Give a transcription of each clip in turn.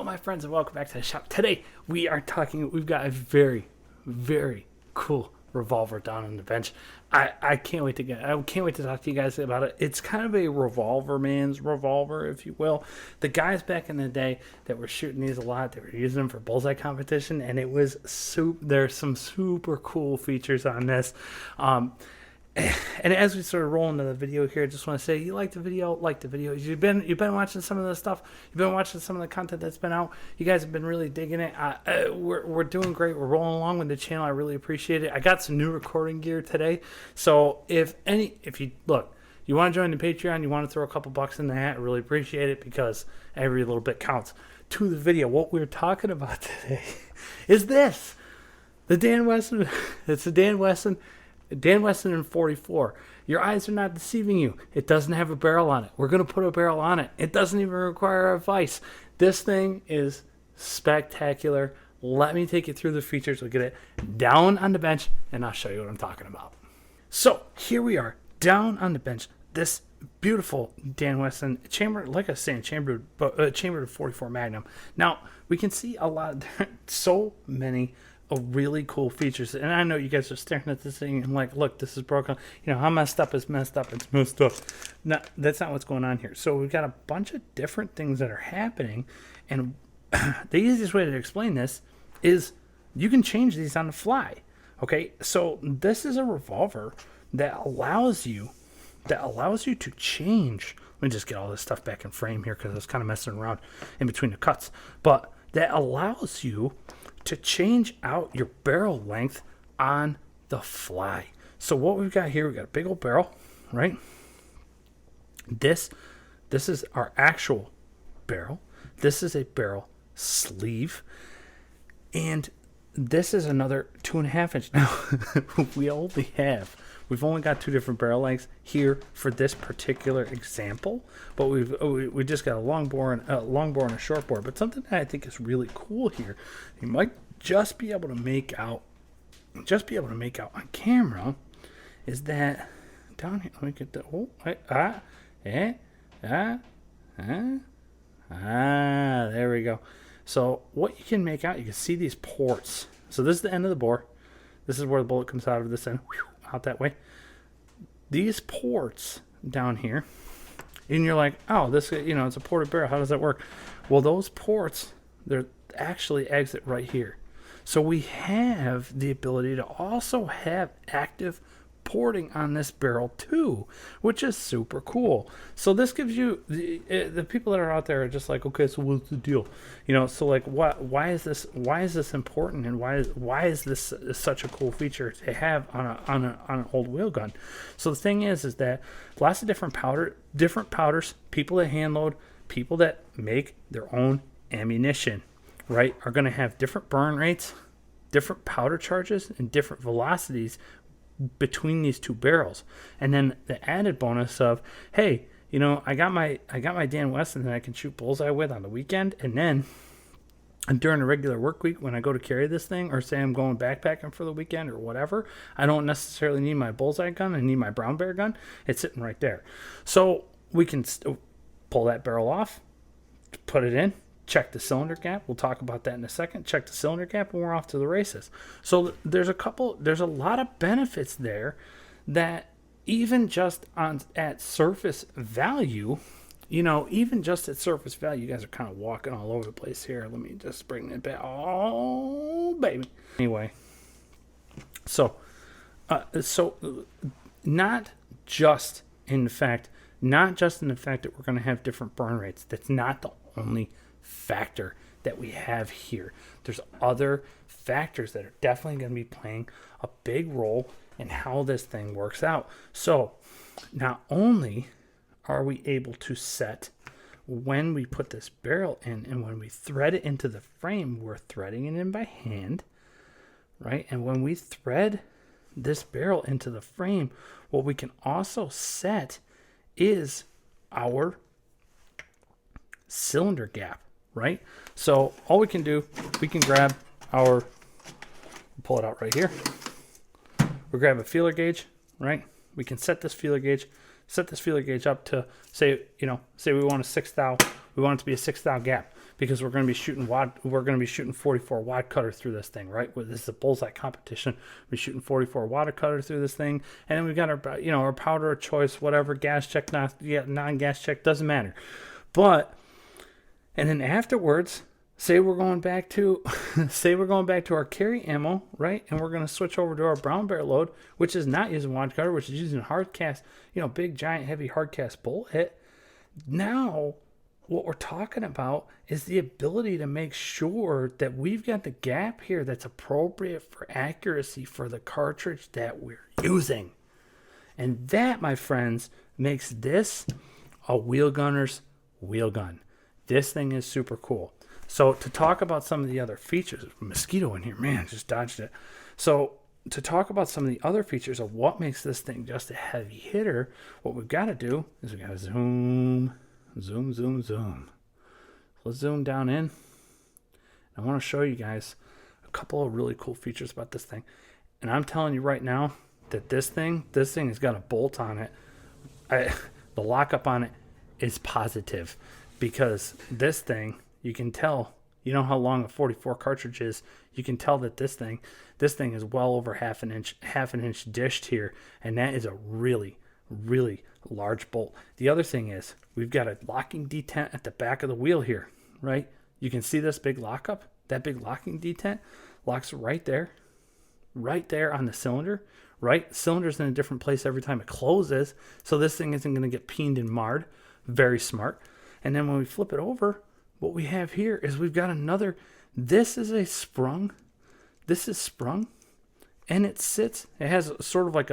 Hello, my friends, and welcome back to the shop. Today, we've got a very, very cool revolver down on the bench. I can't wait to talk to you guys about it. It's kind of a revolver man's revolver, if you will. The guys back in the day that were shooting these a lot, they were using them for bullseye competition, and it was there's some super cool features on this. And as we sort of roll into the video here, I just want to say, you like the video, You've been watching some of the stuff. You've been watching some of the content that's been out. You guys have been really digging it. We're doing great. We're rolling along with the channel. I really appreciate it. I got some new recording gear today. So if you want to join the Patreon, you want to throw a couple bucks in the hat, I really appreciate it because every little bit counts. To the video, what we're talking about today is this. The Dan Wesson. It's the Dan Wesson in 44. Your eyes are not deceiving you. It doesn't have a barrel on it. We're going to put a barrel on it. It doesn't even require a vise. This thing is spectacular. Let me take you through the features. We'll get it down on the bench, and I'll show you what I'm talking about. So here we are, down on the bench. This beautiful Dan Wesson chamber, like I was saying, chambered 44 Magnum. Now, we can see so many really cool features, and I know you guys are staring at this thing and like, look, this is broken. You know how messed up is messed up. It's messed up. No, that's not what's going on here. So we've got a bunch of different things that are happening, and the easiest way to explain this is you can change these on the fly. Okay, so this is a revolver that allows you to change. Let me just get all this stuff back in frame here because I was kind of messing around in between the cuts, but that allows you to change out your barrel length on the fly. So what we've got here, we've got a big old barrel, right? This is our actual barrel. This is a barrel sleeve. And this is another 2.5 inch. Now, we've only got two different barrel lengths here for this particular example, but we just got a long bore and a short bore. But something that I think is really cool here, you might just be able to make out on camera, is that down here. Let me get the there we go. So what you can make out, you can see these ports. So this is the end of the bore. This is where the bullet comes out of this end, out that way. These ports down here, and you're like, oh, this, it's a ported barrel. How does that work? Well, those ports, they're actually exit right here. So we have the ability to also have active porting on this barrel too, which is super cool. So this gives you the people that are out there are just like, okay, so what's the deal? So like, why is this important, and why is this such a cool feature to have on an old wheel gun? So the thing is that lots of different powders, people that hand load, people that make their own ammunition, right, are going to have different burn rates, different powder charges, and different velocities between these two barrels. And then the added bonus of, hey, I got my Dan Wesson that I can shoot bullseye with on the weekend, and then during a regular work week when I go to carry this thing, or say I'm going backpacking for the weekend or whatever, I don't necessarily need my bullseye gun. I need my brown bear gun. It's sitting right there. So we can pull that barrel off, put it in, check the cylinder gap. We'll talk about that in a second. Check the cylinder gap, and we're off to the races. So there's a lot of benefits there that even just at surface value, you guys are kind of walking all over the place here. Let me just bring it back. Oh, baby. Anyway, so not just in the fact that we're going to have different burn rates. That's not the only factor that we have here. There's other factors that are definitely going to be playing a big role in how this thing works out. So not only are we able to set when we put this barrel in, and when we thread it into the frame, we're threading it in by hand, right? And when we thread this barrel into the frame, what we can also set is our cylinder gap, right? So all we can do, we can grab pull it out right here. We grab a feeler gauge, right? We can set this feeler gauge up to say we want a 6 thou, we want it to be a 6 thou gap. because we're going to be shooting 44 wad cutter through this thing, right? This is a bullseye competition. We're shooting 44 wad cutter through this thing, and then we've got our, our powder of choice, whatever, gas check, non-gas check, doesn't matter. But, and then afterwards, say we're going back to our carry ammo, right? And we're going to switch over to our brown bear load, which is not using wad cutter, which is using hard cast, big, giant, heavy hard cast bullet hit. Now, what we're talking about is the ability to make sure that we've got the gap here that's appropriate for accuracy for the cartridge that we're using. And that, my friends, makes this a Wheelgunner's Wheelgun. This thing is super cool. So to talk about some of the other features, mosquito in here, man, just dodged it. So to talk about some of the other features of what makes this thing just a heavy hitter, what we've got to do is we've got to zoom. Let's zoom down in. I want to show you guys a couple of really cool features about this thing. And I'm telling you right now that this thing has got a bolt on it. The lockup on it is positive, because this thing, you can tell, how long a 44 cartridge is. You can tell that this thing is well over half an inch dished here, and that is a really, really large bolt. The other thing is we've got a locking detent at the back of the wheel here, right? You can see this big lockup. That big locking detent locks right there on the cylinder, right? Cylinder's in a different place every time it closes, so this thing isn't going to get peened and marred. Very smart. And then when we flip it over, what we have here is we've got another, this is sprung, and it has sort of like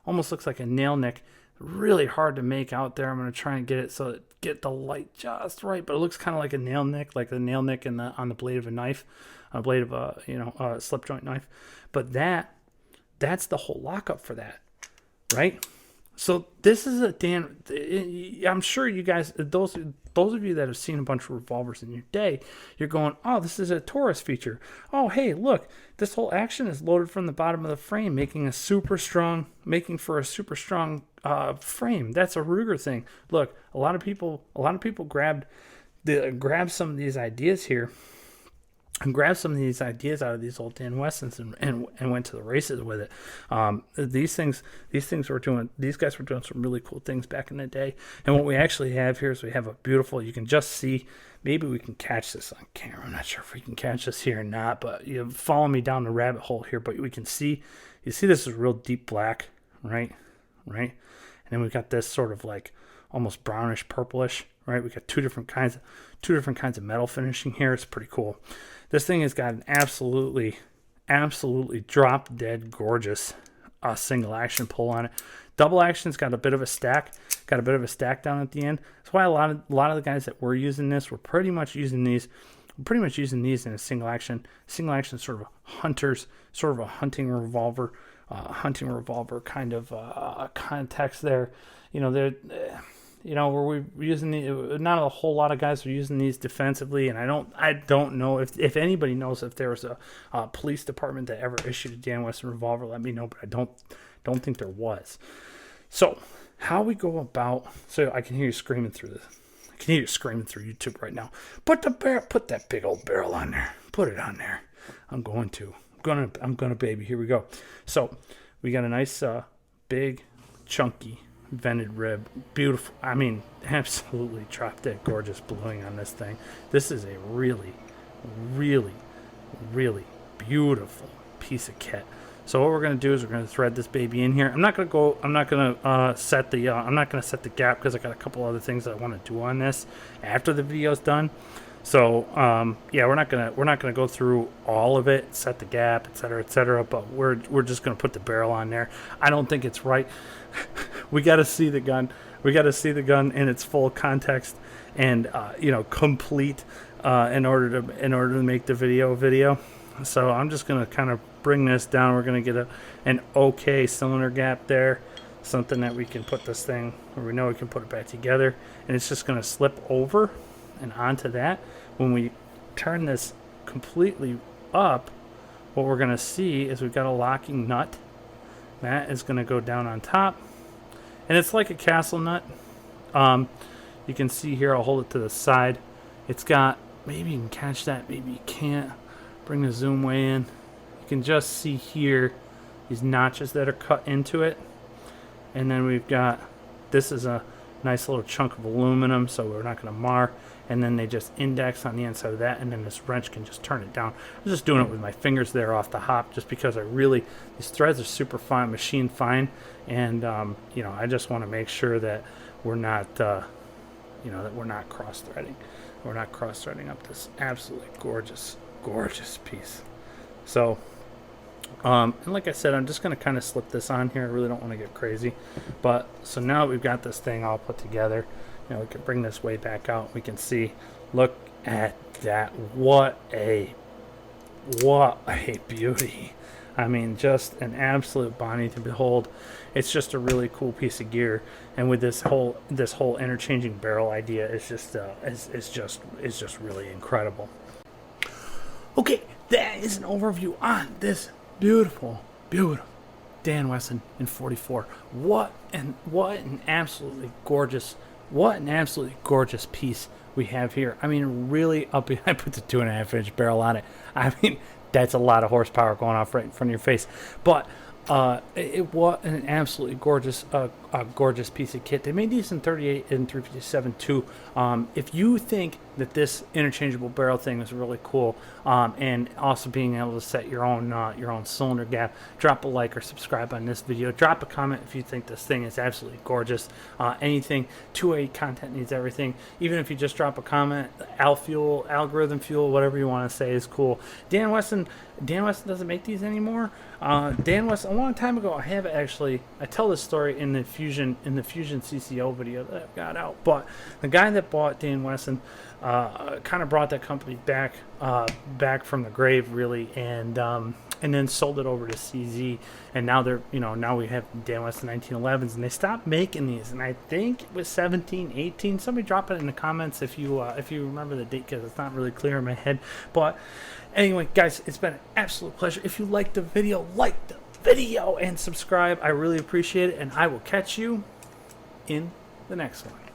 almost looks like a nail nick. Really hard to make out there. I'm going to try and get it so that get the light just right, but it looks kind of like a nail nick, like the nail nick on the blade of a knife, a blade of a slip joint knife. But that's the whole lockup for that, right? So this is I'm sure you guys, those of you that have seen a bunch of revolvers in your day, you're going, oh, this is a Taurus feature. Oh, hey, look, this whole action is loaded from the bottom of the frame, making for a super strong frame. That's a Ruger thing. Look, a lot of people grabbed some of these ideas here, and grabbed some of these ideas out of these old Dan Wessons and went to the races with it. These guys were doing some really cool things back in the day. And what we actually have here is we have a beautiful, you can just see, maybe we can catch this on camera. I'm not sure if we can catch this here or not, but you follow me down the rabbit hole here, but we can see, this is real deep black, right? And then we've got this sort of like almost brownish purplish, right? We got two different kinds of metal finishing here. It's pretty cool. This thing has got an absolutely drop dead gorgeous single action pull on it. Double action's got a bit of a stack down at the end. That's why a lot of the guys that were using this were pretty much using these in a single action sort of a hunting revolver kind of context there. Where we're using not a whole lot of guys are using these defensively, and I don't know if anybody knows if there was a police department that ever issued a Dan Wesson revolver. Let me know, but I don't think there was. So how we go about? So I can hear you screaming through this. I can hear you screaming through YouTube right now. Put that big old barrel on there. Put it on there. I'm going to, baby. Here we go. So we got a nice big chunky vented rib, beautiful, absolutely drop dead gorgeous bluing on this thing. This is a really, really, really beautiful piece of kit. So what we're going to do is we're going to thread this baby in here. I'm not going to set the gap, because I got a couple other things that I want to do on this after the video's done. So we're not gonna go through all of it, set the gap, etc., but we're just gonna put the barrel on there. I don't think it's right. We got to see the gun. We got to see the gun in its full context and complete in order to make the video. So I'm just gonna kind of bring this down. We're gonna get an okay cylinder gap there, something that we can put this thing where we know we can put it back together, and it's just gonna slip over and onto that. When we turn this completely up, what we're going to see is we've got a locking nut. That is going to go down on top. And it's like a castle nut. You can see here, I'll hold it to the side. It's got maybe you can catch that, maybe you can't. Bring the zoom way in. You can just see here these notches that are cut into it. And then we've got, this is a nice little chunk of aluminum, so we're not going to mar. And then they just index on the inside of that, and then this wrench can just turn it down. I'm just doing it with my fingers there off the hop, just because these threads are super fine, machine fine, and you know, I just want to make sure that we're not, you know, that we're not cross-threading. We're not cross-threading up this absolutely gorgeous, gorgeous piece. So, and like I said, I'm just going to kind of slip this on here. I really don't want to get crazy, but so now we've got this thing all put together. You know, we can bring this way back out. We can see, look at that. What a beauty. I mean, just an absolute bonny to behold. It's just a really cool piece of gear. And with this whole interchanging barrel idea, it's just really incredible. Okay, that is an overview on this beautiful Dan Wesson in 44. What an absolutely gorgeous piece we have here. I mean, really I put the 2.5-inch barrel on it. I mean, that's a lot of horsepower going off right in front of your face. But what an absolutely gorgeous piece of kit. They made these in 38 and 357 too. If you think that this interchangeable barrel thing is really cool, and also being able to set your own cylinder gap, drop a like or subscribe on this video. Drop a comment if you think this thing is absolutely gorgeous. Anything 2A content needs everything. Even if you just drop a comment, algorithm fuel, whatever you want to say is cool. Dan Wesson doesn't make these anymore. Dan Wesson, a long time ago, I tell this story in the Fusion CCO video that I've got out. But the guy that bought Dan Wesson kind of brought that company back from the grave, really, and then sold it over to CZ, and now we have Dan Wesson 1911s, and they stopped making these, and I think it was 17, 18. Somebody drop it in the comments if you remember the date, because it's not really clear in my head. But anyway, guys, it's been an absolute pleasure. If you liked the video, like the video and subscribe. I really appreciate it, and I will catch you in the next one.